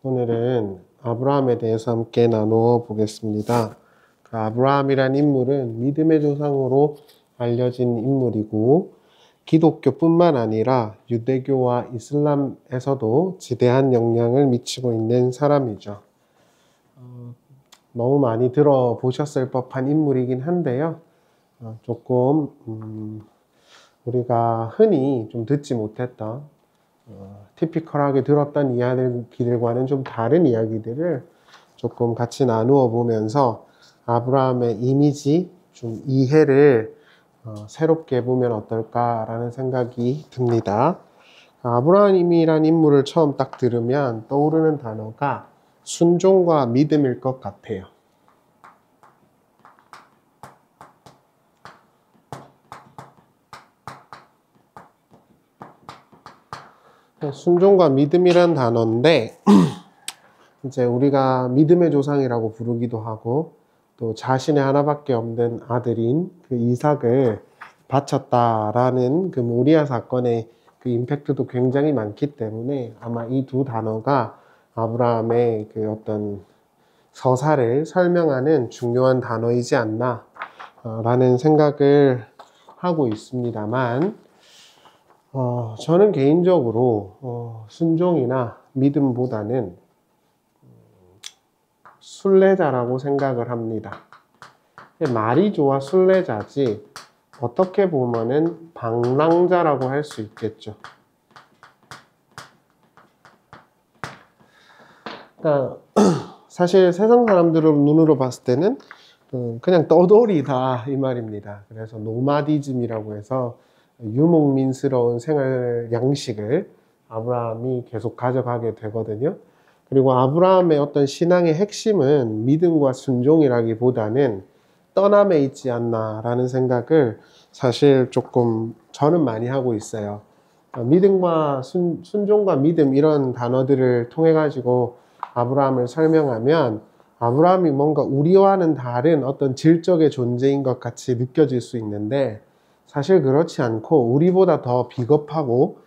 오늘은 아브라함에 대해서 함께 나누어 보겠습니다. 그 아브라함이란 인물은 믿음의 조상으로 알려진 인물이고 기독교뿐만 아니라 유대교와 이슬람에서도 지대한 영향을 미치고 있는 사람이죠. 너무 많이 들어보셨을 법한 인물이긴 한데요. 조금 우리가 흔히 좀 듣지 못했던 티피컬하게 들었던 이야기들과는 좀 다른 이야기들을 조금 같이 나누어 보면서 아브라함의 이미지, 좀 이해를 새롭게 보면 어떨까라는 생각이 듭니다. 아브라함이란 인물을 처음 딱 들으면 떠오르는 단어가 순종과 믿음일 것 같아요. 순종과 믿음이란 단어인데 이제 우리가 믿음의 조상이라고 부르기도 하고 또 자신의 하나밖에 없는 아들인 그 이삭을 바쳤다라는 그 모리아 사건의 그 임팩트도 굉장히 많기 때문에 아마 이 두 단어가 아브라함의 그 어떤 서사를 설명하는 중요한 단어이지 않나 라는 생각을 하고 있습니다만 저는 개인적으로 순종이나 믿음보다는 순례자라고 생각을 합니다. 말이 좋아 순례자지 어떻게 보면은 방랑자라고 할 수 있겠죠. 그러니까 사실 세상 사람들을 눈으로 봤을 때는 그냥 떠돌이다 이 말입니다. 그래서 노마디즘이라고 해서 유목민스러운 생활 양식을 아브라함이 계속 가져가게 되거든요. 그리고 아브라함의 어떤 신앙의 핵심은 믿음과 순종이라기보다는 떠남에 있지 않나라는 생각을 사실 조금 저는 많이 하고 있어요. 믿음과 순종과 믿음 이런 단어들을 통해 가지고 아브라함을 설명하면 아브라함이 뭔가 우리와는 다른 어떤 질적의 존재인 것 같이 느껴질 수 있는데 사실 그렇지 않고 우리보다 더 비겁하고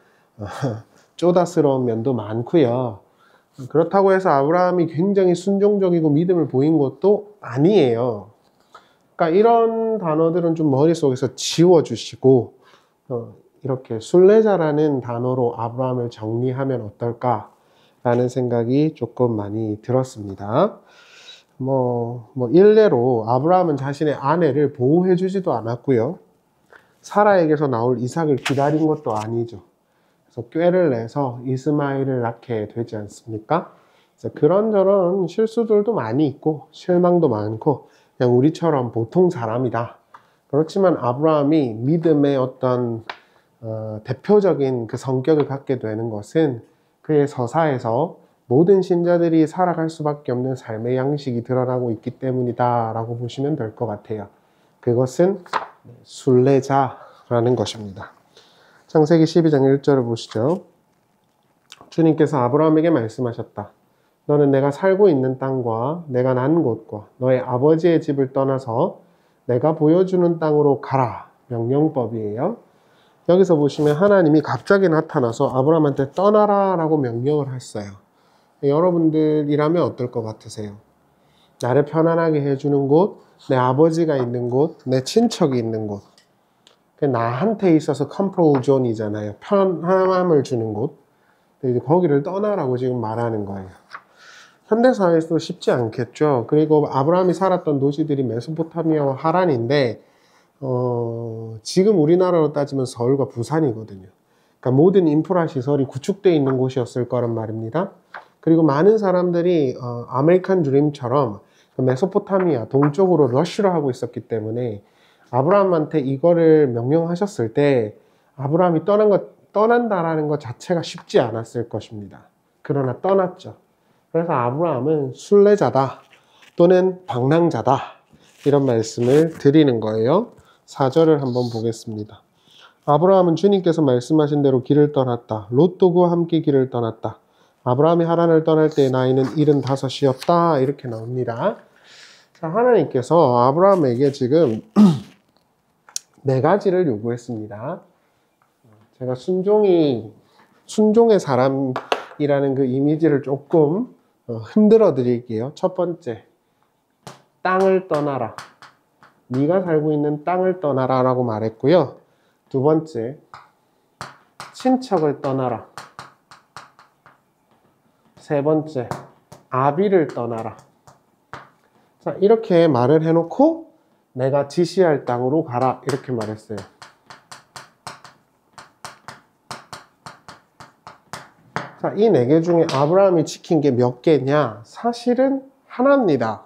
쪼다스러운 면도 많고요. 그렇다고 해서 아브라함이 굉장히 순종적이고 믿음을 보인 것도 아니에요. 그러니까 이런 단어들은 좀 머릿속에서 지워주시고 이렇게 순례자라는 단어로 아브라함을 정리하면 어떨까라는 생각이 조금 많이 들었습니다. 일례로 아브라함은 자신의 아내를 보호해주지도 않았고요. 사라에게서 나올 이삭을 기다린 것도 아니죠. 그래서 꾀를 내서 이스마엘을 낳게 되지 않습니까? 그런저런 실수들도 많이 있고 실망도 많고 그냥 우리처럼 보통 사람이다. 그렇지만 아브라함이 믿음의 어떤 대표적인 그 성격을 갖게 되는 것은 그의 서사에서 모든 신자들이 살아갈 수밖에 없는 삶의 양식이 드러나고 있기 때문이다 라고 보시면 될 것 같아요. 그것은 순례자라는 것입니다. 창세기 12장 1절을 보시죠. 주님께서 아브라함에게 말씀하셨다. 너는 내가 살고 있는 땅과 내가 난 곳과 너의 아버지의 집을 떠나서 내가 보여주는 땅으로 가라. 명령법이에요. 여기서 보시면 하나님이 갑자기 나타나서 아브라함한테 떠나라 라고 명령을 했어요. 여러분들이라면 어떨 것 같으세요? 나를 편안하게 해주는 곳, 내 아버지가 있는 곳, 내 친척이 있는 곳. 나한테 있어서 컴포트 존이잖아요. 편안함을 주는 곳. 이제 거기를 떠나라고 지금 말하는 거예요. 현대사회에서도 쉽지 않겠죠. 그리고 아브라함이 살았던 도시들이 메소포타미아와 하란인데 지금 우리나라로 따지면 서울과 부산이거든요. 그러니까 모든 인프라 시설이 구축되어 있는 곳이었을 거란 말입니다. 그리고 많은 사람들이 아메리칸 드림처럼 메소포타미아 동쪽으로 러쉬를 하고 있었기 때문에 아브라함한테 이거를 명령하셨을 때 아브라함이 떠난다라는 것 자체가 쉽지 않았을 것입니다. 그러나 떠났죠. 그래서 아브라함은 순례자다 또는 방랑자다 이런 말씀을 드리는 거예요. 4절을 한번 보겠습니다. 아브라함은 주님께서 말씀하신 대로 길을 떠났다. 롯도 그와 함께 길을 떠났다. 아브라함이 하란을 떠날 때의 나이는 75이었다. 이렇게 나옵니다. 자, 하나님께서 아브라함에게 지금 네 가지를 요구했습니다. 제가 순종의 사람 이라는 그 이미지를 조금 흔들어 드릴게요. 첫 번째, 땅을 떠나라. 네가 살고 있는 땅을 떠나라 라고 말했고요. 두 번째, 친척을 떠나라. 세 번째, 아비를 떠나라. 자, 이렇게 말을 해놓고 내가 지시할 땅으로 가라 이렇게 말했어요. 자, 이 네 개 중에 아브라함이 지킨 게 몇 개냐? 사실은 하나입니다.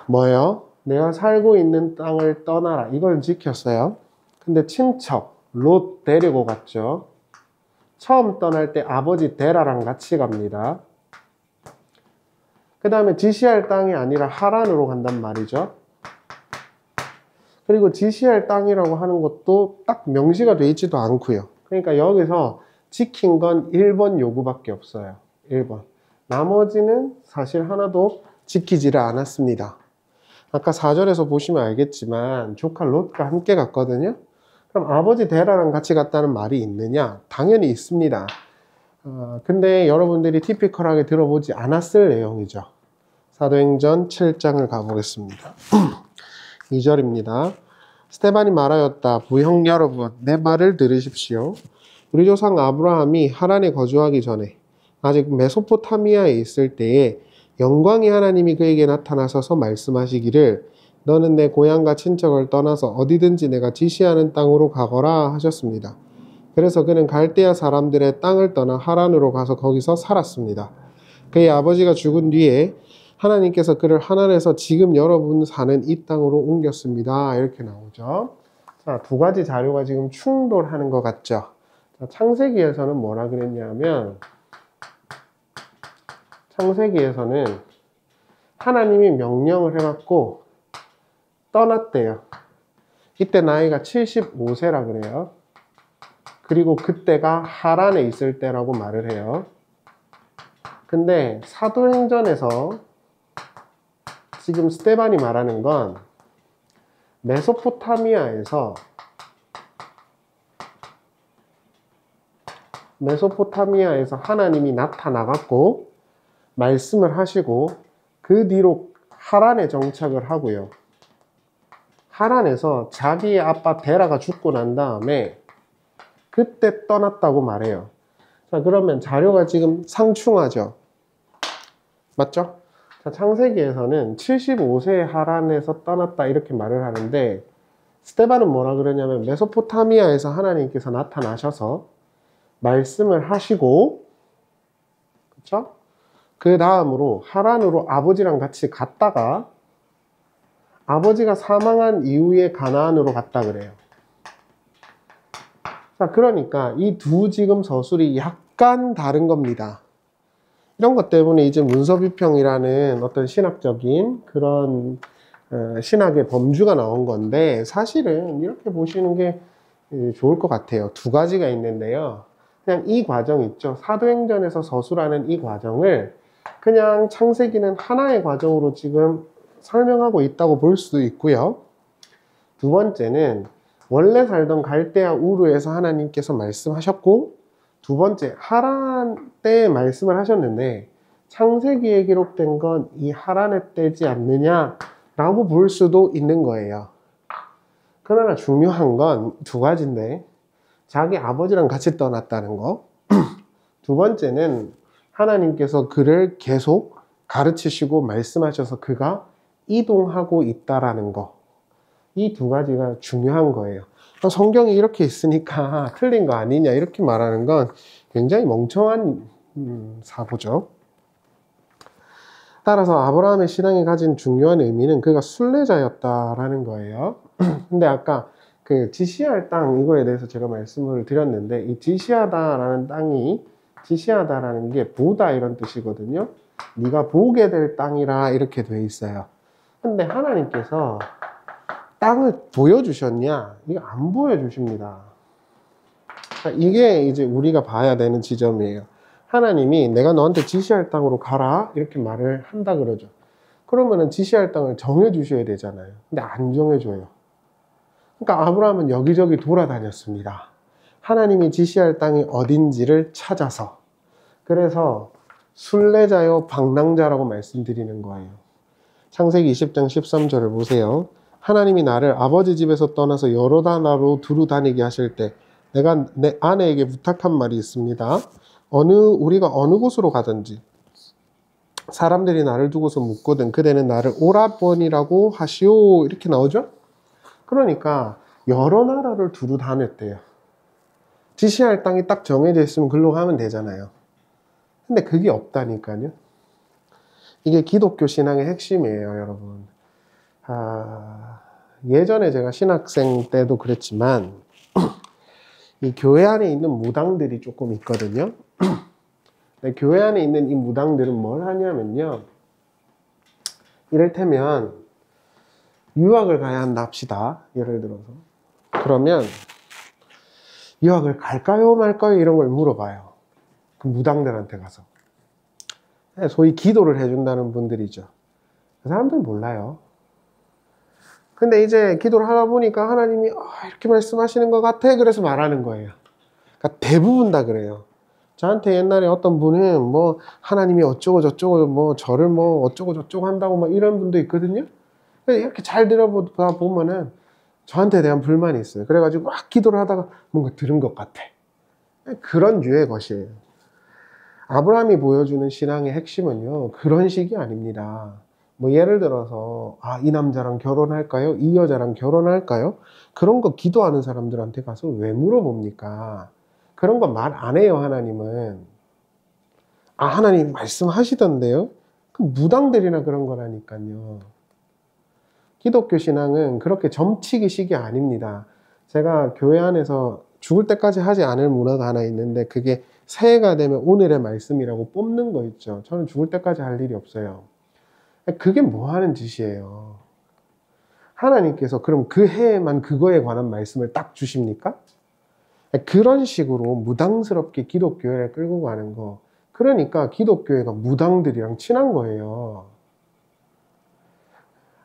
뭐예요? 내가 살고 있는 땅을 떠나라. 이걸 지켰어요. 근데 친척, 롯 데리고 갔죠. 처음 떠날 때 아버지 데라랑 같이 갑니다. 그 다음에 지시할 땅이 아니라 하란으로 간단 말이죠. 그리고 지시할 땅이라고 하는 것도 딱 명시가 되어 있지도 않고요. 그러니까 여기서 지킨 건 1번 요구밖에 없어요. 1번. 나머지는 사실 하나도 지키지를 않았습니다. 아까 4절에서 보시면 알겠지만 조카 롯과 함께 갔거든요. 그럼 아버지 데라랑 같이 갔다는 말이 있느냐? 당연히 있습니다. 근데 여러분들이 티피컬하게 들어보지 않았을 내용이죠. 사도행전 7장을 가보겠습니다. 2절입니다. 스데반이 말하였다. 부형 여러분, 내 말을 들으십시오. 우리 조상 아브라함이 하란에 거주하기 전에 아직 메소포타미아에 있을 때에 영광의 하나님이 그에게 나타나셔서 말씀하시기를 너는 내 고향과 친척을 떠나서 어디든지 내가 지시하는 땅으로 가거라 하셨습니다. 그래서 그는 갈대아 사람들의 땅을 떠나 하란으로 가서 거기서 살았습니다. 그의 아버지가 죽은 뒤에 하나님께서 그를 하란에서 지금 여러분 사는 이 땅으로 옮겼습니다. 이렇게 나오죠. 자, 두 가지 자료가 지금 충돌하는 것 같죠. 자, 창세기에서는 뭐라 그랬냐면 창세기에서는 하나님이 명령을 해갖고 떠났대요. 이때 나이가 75세라 그래요. 그리고 그때가 하란에 있을 때라고 말을 해요. 근데 사도행전에서 지금 스데반이 말하는 건 메소포타미아에서 하나님이 나타나갖고 말씀을 하시고 그 뒤로 하란에 정착을 하고요. 하란에서 자기의 아빠 데라가 죽고 난 다음에 그때 떠났다고 말해요. 자, 그러면 자료가 지금 상충하죠. 맞죠? 자, 창세기에서는 75세에 하란에서 떠났다 이렇게 말을 하는데 스데반은 뭐라 그러냐면 메소포타미아에서 하나님께서 나타나셔서 말씀을 하시고 그쵸? 그 다음으로 하란으로 아버지랑 같이 갔다가 아버지가 사망한 이후에 가나안으로 갔다 그래요. 자, 그러니까 이 두 지금 서술이 약간 다른 겁니다. 이런 것 때문에 이제 문서비평이라는 어떤 신학적인 그런 신학의 범주가 나온 건데 사실은 이렇게 보시는 게 좋을 것 같아요. 두 가지가 있는데요. 그냥 이 과정 있죠. 사도행전에서 서술하는 이 과정을 그냥 창세기는 하나의 과정으로 지금 설명하고 있다고 볼 수도 있고요. 두 번째는 원래 살던 갈대아 우르에서 하나님께서 말씀하셨고 두 번째 하란 때 말씀을 하셨는데 창세기에 기록된 건 이 하란의 때지 않느냐라고 볼 수도 있는 거예요. 그러나 중요한 건 두 가지인데 자기 아버지랑 같이 떠났다는 거 두 번째는 하나님께서 그를 계속 가르치시고 말씀하셔서 그가 이동하고 있다라는 거. 이 두 가지가 중요한 거예요. 성경이 이렇게 있으니까 틀린 거 아니냐 이렇게 말하는 건 굉장히 멍청한 사고죠. 따라서 아브라함의 신앙이 가진 중요한 의미는 그가 순례자였다라는 거예요. 근데 아까 그 지시할 땅 이거에 대해서 제가 말씀을 드렸는데 이 지시하다라는 땅이 지시하다라는 게 보다 이런 뜻이거든요. 네가 보게 될 땅이라 이렇게 돼 있어요. 근데 하나님께서 땅을 보여주셨냐? 이거 안 보여주십니다. 이게 이제 우리가 봐야 되는 지점이에요. 하나님이 내가 너한테 지시할 땅으로 가라 이렇게 말을 한다 그러죠. 그러면은 지시할 땅을 정해주셔야 되잖아요. 근데 안 정해줘요. 그러니까 아브라함은 여기저기 돌아다녔습니다. 하나님이 지시할 땅이 어딘지를 찾아서. 그래서 순례자요 방랑자라고 말씀드리는 거예요. 창세기 20장 13절을 보세요. 하나님이 나를 아버지 집에서 떠나서 여러 나라로 두루 다니게 하실 때 내가 내 아내에게 부탁한 말이 있습니다. 우리가 어느 곳으로 가든지 사람들이 나를 두고서 묻거든 그대는 나를 오라버니라고 하시오. 이렇게 나오죠? 그러니까 여러 나라를 두루 다녔대요. 지시할 땅이 딱 정해져 있으면 글로 가면 되잖아요. 근데 그게 없다니까요. 이게 기독교 신앙의 핵심이에요, 여러분. 예전에 제가 신학생 때도 그랬지만 이 교회 안에 있는 무당들이 조금 있거든요. 교회 안에 있는 이 무당들은 뭘 하냐면요. 이를테면 유학을 가야 한다 합시다. 예를 들어서. 그러면 유학을 갈까요 말까요 이런 걸 물어봐요. 그 무당들한테 가서. 소위 기도를 해준다는 분들이죠. 그 사람들은 몰라요. 근데 이제 기도를 하다 보니까 하나님이 이렇게 말씀하시는 것 같아. 그래서 말하는 거예요. 그러니까 대부분 다 그래요. 저한테 옛날에 어떤 분은 뭐 하나님이 어쩌고 저쩌고 뭐 저를 뭐 어쩌고 저쩌고 한다고 막 이런 분도 있거든요. 이렇게 잘 들어보다 보면은 저한테 대한 불만이 있어요. 그래가지고 막 기도를 하다가 뭔가 들은 것 같아. 그런 류의 것이에요. 아브라함이 보여주는 신앙의 핵심은요, 그런 식이 아닙니다. 뭐 예를 들어서 이 남자랑 결혼할까요? 이 여자랑 결혼할까요? 그런 거 기도하는 사람들한테 가서 왜 물어봅니까? 그런 거 말 안 해요. 하나님은. 하나님 말씀하시던데요? 그 무당들이나 그런 거라니까요. 기독교 신앙은 그렇게 점치기식이 아닙니다. 제가 교회 안에서 죽을 때까지 하지 않을 문화가 하나 있는데 그게 새해가 되면 오늘의 말씀이라고 뽑는 거 있죠. 저는 죽을 때까지 할 일이 없어요. 그게 뭐 하는 짓이에요? 하나님께서 그럼 그 해에만 그거에 관한 말씀을 딱 주십니까? 그런 식으로 무당스럽게 기독교회를 끌고 가는 거. 그러니까 기독교회가 무당들이랑 친한 거예요.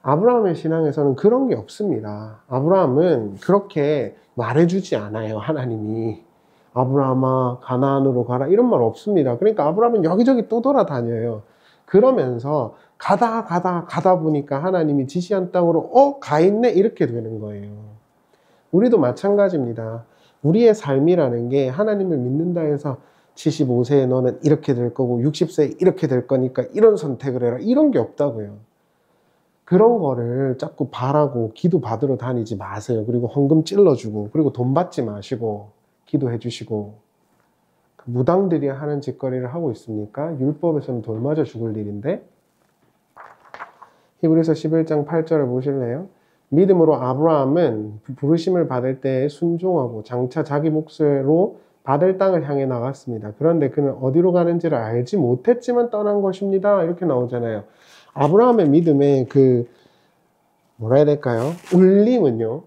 아브라함의 신앙에서는 그런 게 없습니다. 아브라함은 그렇게 말해주지 않아요. 하나님이. 아브라함아 가나안으로 가라 이런 말 없습니다. 그러니까 아브라함은 여기저기 또 돌아다녀요. 그러면서 가다 보니까 하나님이 지시한 땅으로 가 있네 이렇게 되는 거예요. 우리도 마찬가지입니다. 우리의 삶이라는 게 하나님을 믿는다 해서 75세에 너는 이렇게 될 거고 60세에 이렇게 될 거니까 이런 선택을 해라 이런 게 없다고요. 그런 거를 자꾸 바라고 기도 받으러 다니지 마세요. 그리고 헌금 찔러주고 그리고 돈 받지 마시고 기도해 주시고. 무당들이 하는 짓거리를 하고 있습니까? 율법에서는 돌 맞아 죽을 일인데. 히브리서 11장 8절을 보실래요? 믿음으로 아브라함은 부르심을 받을 때 순종하고 장차 자기 몫으로 받을 땅을 향해 나갔습니다. 그런데 그는 어디로 가는지를 알지 못했지만 떠난 것입니다. 이렇게 나오잖아요. 아브라함의 믿음의 뭐라 해야 될까요? 울림은요.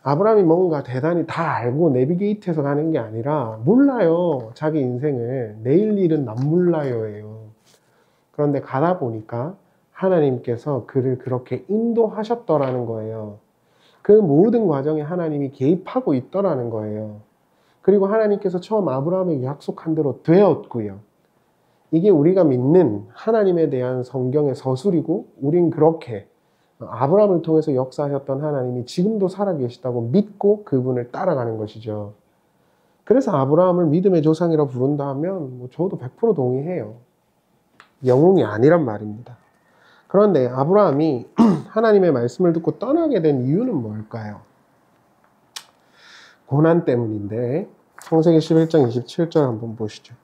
아브라함이 뭔가 대단히 다 알고 내비게이트해서 가는 게 아니라 몰라요. 자기 인생을. 내일 일은 난 몰라요예요. 그런데 가다 보니까 하나님께서 그를 그렇게 인도하셨더라는 거예요. 그 모든 과정에 하나님이 개입하고 있더라는 거예요. 그리고 하나님께서 처음 아브라함에게 약속한 대로 되었고요. 이게 우리가 믿는 하나님에 대한 성경의 서술이고 우린 그렇게 아브라함을 통해서 역사하셨던 하나님이 지금도 살아계시다고 믿고 그분을 따라가는 것이죠. 그래서 아브라함을 믿음의 조상이라고 부른다 하면 저도 100% 동의해요. 영웅이 아니란 말입니다. 그런데 아브라함이 하나님의 말씀을 듣고 떠나게 된 이유는 뭘까요? 고난 때문인데 창세기 11장 27절 한번 보시죠.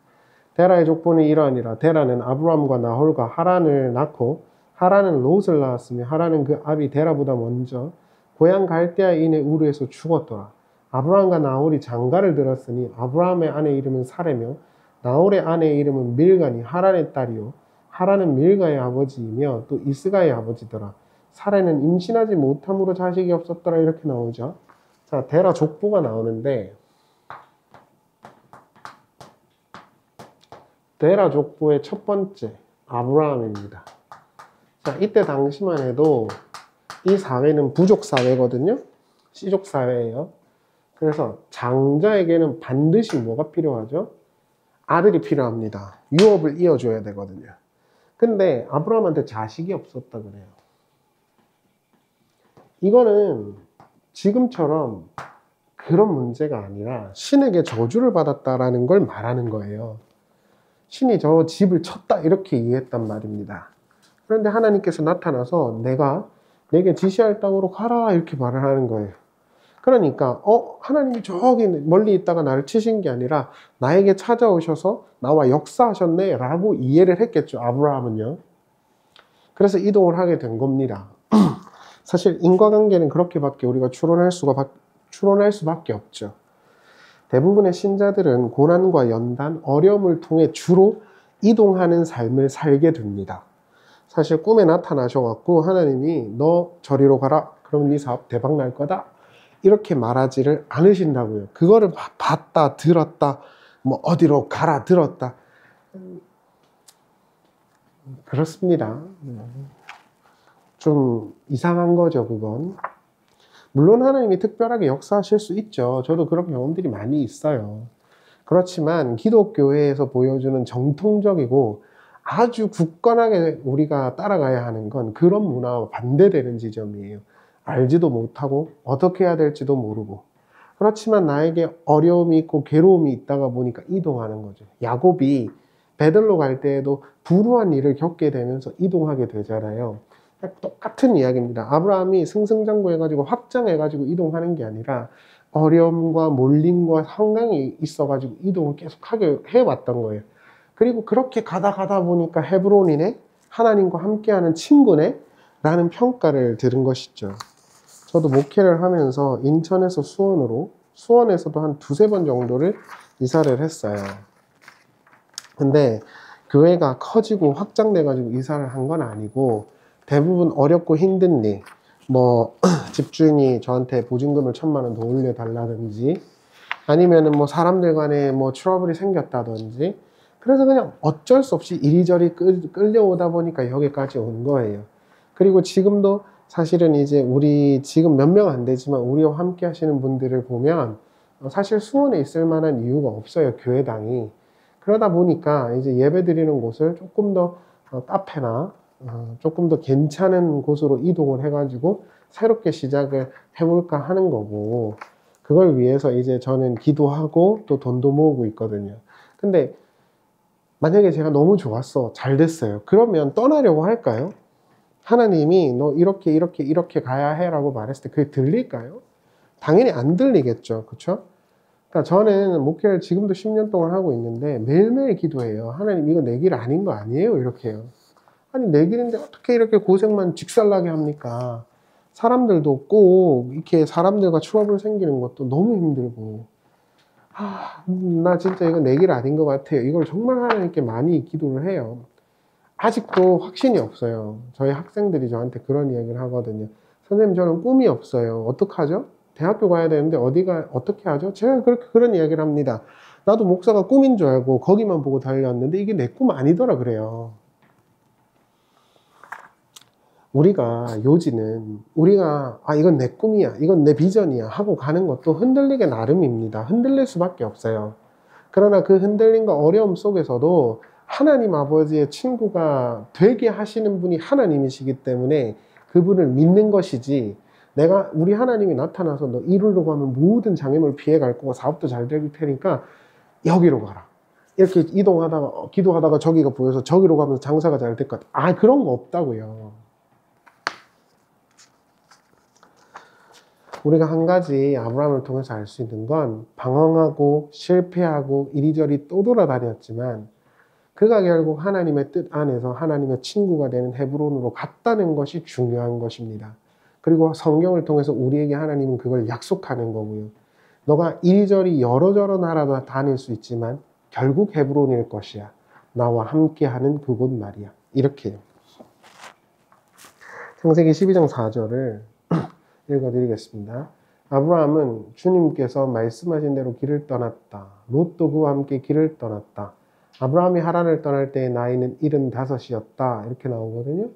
데라의 족보는 이러하니라. 데라는 아브라함과 나홀과 하란을 낳고 하란은 롯을 낳았으며 하란은 그 아비 데라보다 먼저 고향 갈대아인의 우르에서 죽었더라. 아브라함과 나홀이 장가를 들었으니 아브라함의 아내 이름은 사레며 나홀의 아내의 이름은 밀가니 하란의 딸이요 하란은 밀가의 아버지이며 또 이스가의 아버지더라. 사레는 임신하지 못함으로 자식이 없었더라. 이렇게 나오죠. 자, 데라 족보가 나오는데 데라 족보의 첫 번째 아브라함입니다. 자, 이때 당시만 해도 이 사회는 부족 사회거든요. 씨족 사회예요. 그래서 장자에게는 반드시 뭐가 필요하죠? 아들이 필요합니다. 유업을 이어줘야 되거든요. 근데 아브라함한테 자식이 없었다 그래요. 이거는 지금처럼 그런 문제가 아니라 신에게 저주를 받았다라는 걸 말하는 거예요. 신이 저 집을 쳤다 이렇게 이해했단 말입니다. 그런데 하나님께서 나타나서 내게 지시할 땅으로 가라 이렇게 말을 하는 거예요. 그러니까 하나님이 저기 멀리 있다가 나를 치신 게 아니라 나에게 찾아오셔서 나와 역사하셨네 라고 이해를 했겠죠. 아브라함은요. 그래서 이동을 하게 된 겁니다. 사실 인과관계는 그렇게밖에 우리가 추론할 수밖에 없죠. 대부분의 신자들은 고난과 연단, 어려움을 통해 주로 이동하는 삶을 살게 됩니다. 사실 꿈에 나타나셔갖고 하나님이 너 저리로 가라. 그러면 네 사업 대박 날 거다. 이렇게 말하지를 않으신다고요. 그거를 봤다, 들었다, 뭐 어디로 가라, 들었다. 그렇습니다. 좀 이상한 거죠, 그건. 물론 하나님이 특별하게 역사하실 수 있죠. 저도 그런 경험들이 많이 있어요. 그렇지만 기독교회에서 보여주는 정통적이고 아주 굳건하게 우리가 따라가야 하는 건 그런 문화와 반대되는 지점이에요. 알지도 못하고 어떻게 해야 될지도 모르고. 그렇지만 나에게 어려움이 있고 괴로움이 있다가 보니까 이동하는 거죠. 야곱이 베들로 갈 때에도 불우한 일을 겪게 되면서 이동하게 되잖아요. 똑같은 이야기입니다. 아브라함이 승승장구해가지고 확장해가지고 이동하는 게 아니라 어려움과 몰림과 상강이 있어가지고 이동을 계속하게 해왔던 거예요. 그리고 그렇게 가다 보니까 헤브론이네? 하나님과 함께하는 친구네? 라는 평가를 들은 것이죠. 저도 목회를 하면서 인천에서 수원에서도 한 두세 번 정도를 이사를 했어요. 근데 교회가 커지고 확장돼가지고 이사를 한 건 아니고 대부분 어렵고 힘든 일, 집주인이 저한테 보증금을 1,000만 원 더 올려달라든지 아니면은 사람들 간에 트러블이 생겼다든지 그래서 그냥 어쩔 수 없이 이리저리 끌려오다 보니까 여기까지 온 거예요. 그리고 지금도 사실은 이제 우리 지금 몇 명 안 되지만 우리와 함께 하시는 분들을 보면 사실 수원에 있을 만한 이유가 없어요. 교회당이. 그러다 보니까 이제 예배 드리는 곳을 조금 더 카페나 조금 더 괜찮은 곳으로 이동을 해가지고 새롭게 시작을 해볼까 하는 거고 그걸 위해서 이제 저는 기도하고 또 돈도 모으고 있거든요. 근데 만약에 제가 너무 좋았어, 잘 됐어요. 그러면 떠나려고 할까요? 하나님이 너 이렇게 가야 해 라고 말했을 때 그게 들릴까요? 당연히 안 들리겠죠. 그쵸? 그러니까 저는 목회를 지금도 10년 동안 하고 있는데 매일매일 기도해요. 하나님 이거 내 길 아닌 거 아니에요? 이렇게 해요. 아니 내 길인데 어떻게 이렇게 고생만 직살나게 합니까? 사람들도 꼭 이렇게 사람들과 트러블 생기는 것도 너무 힘들고 나 진짜 이거 내 길 아닌 것 같아요. 이걸 정말 하나님께 많이 기도를 해요. 아직도 확신이 없어요. 저희 학생들이 저한테 그런 이야기를 하거든요. 선생님 저는 꿈이 없어요. 어떡하죠? 대학교 가야 되는데 어떻게 하죠? 제가 그런 이야기를 합니다. 나도 목사가 꿈인 줄 알고 거기만 보고 달렸는데 이게 내 꿈 아니더라 그래요. 우리가 요지는 이건 내 꿈이야, 이건 내 비전이야 하고 가는 것도 흔들리게 나름입니다. 흔들릴 수밖에 없어요. 그러나 그 흔들림과 어려움 속에서도 하나님 아버지의 친구가 되게 하시는 분이 하나님이시기 때문에 그분을 믿는 것이지 우리 하나님이 나타나서 너 이루려고 하면 모든 장애물 피해 갈 거고 사업도 잘 될 테니까 여기로 가라. 이렇게 이동하다가 기도하다가 저기가 보여서 저기로 가면서 장사가 잘 될 것 같아. 그런 거 없다고요. 우리가 한 가지 아브라함을 통해서 알 수 있는 건 방황하고 실패하고 이리저리 또 돌아다녔지만 그가 결국 하나님의 뜻 안에서 하나님의 친구가 되는 헤브론으로 갔다는 것이 중요한 것입니다. 그리고 성경을 통해서 우리에게 하나님은 그걸 약속하는 거고요. 너가 이리저리 여러저러 나라 다닐 수 있지만 결국 헤브론일 것이야. 나와 함께하는 그곳 말이야. 이렇게 창세기 12장 4절을 읽어드리겠습니다. 아브라함은 주님께서 말씀하신 대로 길을 떠났다. 롯도 그와 함께 길을 떠났다. 아브라함이 하란을 떠날 때의 나이는 75이었다. 이렇게 나오거든요.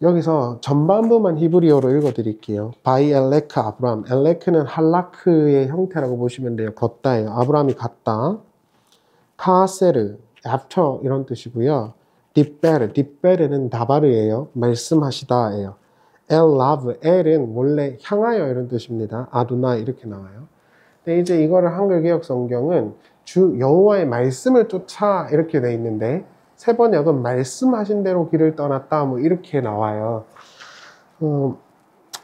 여기서 전반부만 히브리어로 읽어드릴게요. 바이 엘레크 아브람. 엘레크는 할라크의 형태라고 보시면 돼요. 걷다예요. 아브람이 갔다. 카세르, after 이런 뜻이고요. 딥베르는 다바르예요. 말씀하시다예요. 엘라브, 엘은 원래 향하여 이런 뜻입니다. 아두나 이렇게 나와요. 근데 이제 이거를 한글 개역 성경은 주 여호와의 말씀을 쫓아 이렇게 돼 있는데 세 번역은 말씀하신 대로 길을 떠났다 뭐 이렇게 나와요.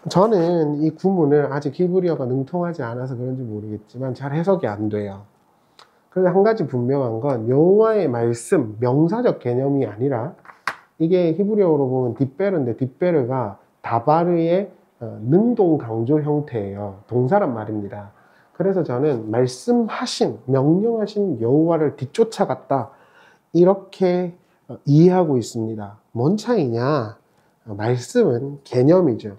저는 이 구문을 아직 히브리어가 능통하지 않아서 그런지 모르겠지만 잘 해석이 안 돼요. 그런데 한 가지 분명한 건 여호와의 말씀, 명사적 개념이 아니라 이게 히브리어로 보면 딥베르인데 딥베르가 다바르의 능동 강조 형태예요. 동사란 말입니다. 그래서 저는 말씀하신, 명령하신 여호와를 뒤쫓아갔다. 이렇게 이해하고 있습니다. 뭔 차이냐? 말씀은 개념이죠.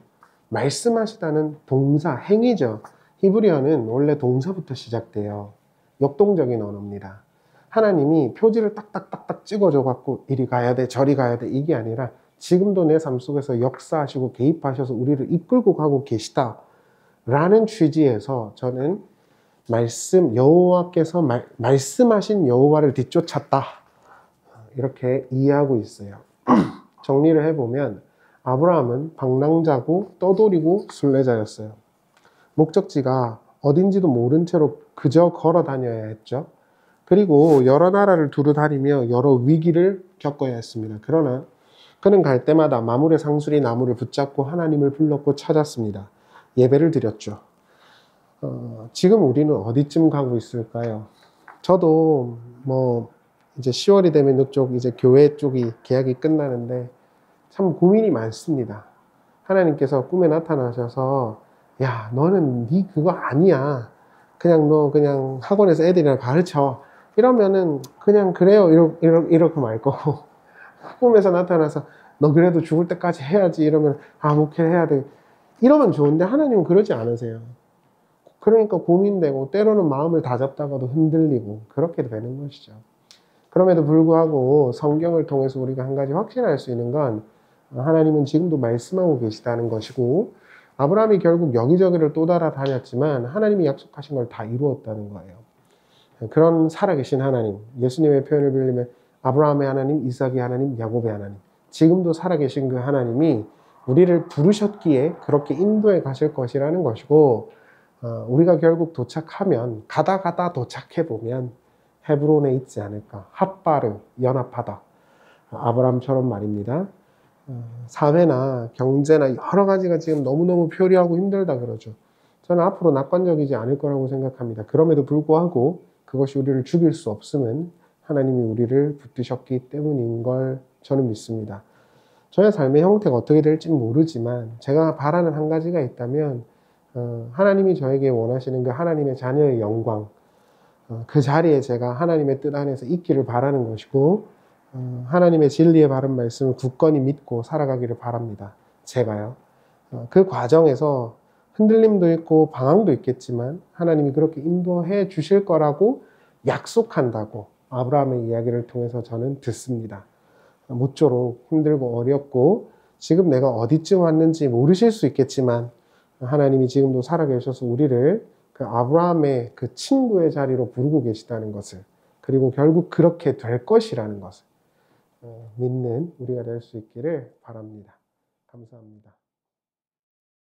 말씀하시다는 동사, 행위죠. 히브리어는 원래 동사부터 시작돼요. 역동적인 언어입니다. 하나님이 표지를 딱딱딱딱 찍어줘 갖고 이리 가야 돼, 저리 가야 돼 이게 아니라 지금도 내 삶 속에서 역사하시고 개입하셔서 우리를 이끌고 가고 계시다 라는 취지에서 저는 여호와께서 말씀하신 여호와를 뒤쫓았다 이렇게 이해하고 있어요. 정리를 해보면 아브라함은 방랑자고 떠돌이고 순례자였어요. 목적지가 어딘지도 모른 채로 그저 걸어 다녀야 했죠. 그리고 여러 나라를 두루 다니며 여러 위기를 겪어야 했습니다. 그러나 그는 갈 때마다 마물의 상수리 나무를 붙잡고 하나님을 불렀고 찾았습니다. 예배를 드렸죠. 지금 우리는 어디쯤 가고 있을까요? 저도 이제 10월이 되면 이쪽 이제 교회 쪽이 계약이 끝나는데 참 고민이 많습니다. 하나님께서 꿈에 나타나셔서 야, 너는 네 그거 아니야. 너 그냥 학원에서 애들이랑 가르쳐. 이러면은 그냥 그래요. 이렇게 말 거고. 꿈에서 나타나서 너 그래도 죽을 때까지 해야지. 이러면 목회를 해야 돼. 이러면 좋은데 하나님은 그러지 않으세요. 그러니까 고민되고 때로는 마음을 다잡다가도 흔들리고 그렇게 되는 것이죠. 그럼에도 불구하고 성경을 통해서 우리가 한 가지 확신할 수 있는 건 하나님은 지금도 말씀하고 계시다는 것이고 아브라함이 결국 여기저기를 또 따라다녔지만 하나님이 약속하신 걸 다 이루었다는 거예요. 그런 살아계신 하나님, 예수님의 표현을 빌리면 아브라함의 하나님, 이삭의 하나님, 야곱의 하나님, 지금도 살아계신 그 하나님이 우리를 부르셨기에 그렇게 인도해 가실 것이라는 것이고 우리가 결국 도착하면 가다 도착해보면 헤브론에 있지 않을까. 핫바르, 연합하다. 아브라함처럼 말입니다. 사회나 경제나 여러 가지가 지금 너무너무 표류하고 힘들다 그러죠. 저는 앞으로 낙관적이지 않을 거라고 생각합니다. 그럼에도 불구하고 그것이 우리를 죽일 수 없음은 하나님이 우리를 붙드셨기 때문인 걸 저는 믿습니다. 저의 삶의 형태가 어떻게 될지는 모르지만 제가 바라는 한 가지가 있다면 하나님이 저에게 원하시는 그 하나님의 자녀의 영광, 그 자리에 제가 하나님의 뜻 안에서 있기를 바라는 것이고 하나님의 진리의 바른 말씀을 굳건히 믿고 살아가기를 바랍니다. 제가요. 그 과정에서 흔들림도 있고 방황도 있겠지만 하나님이 그렇게 인도해 주실 거라고 약속한다고 아브라함의 이야기를 통해서 저는 듣습니다. 모쪼록 힘들고 어렵고 지금 내가 어디쯤 왔는지 모르실 수 있겠지만 하나님이 지금도 살아계셔서 우리를 그 아브라함의 그 친구의 자리로 부르고 계시다는 것을 그리고 결국 그렇게 될 것이라는 것을 믿는 우리가 될 수 있기를 바랍니다. 감사합니다.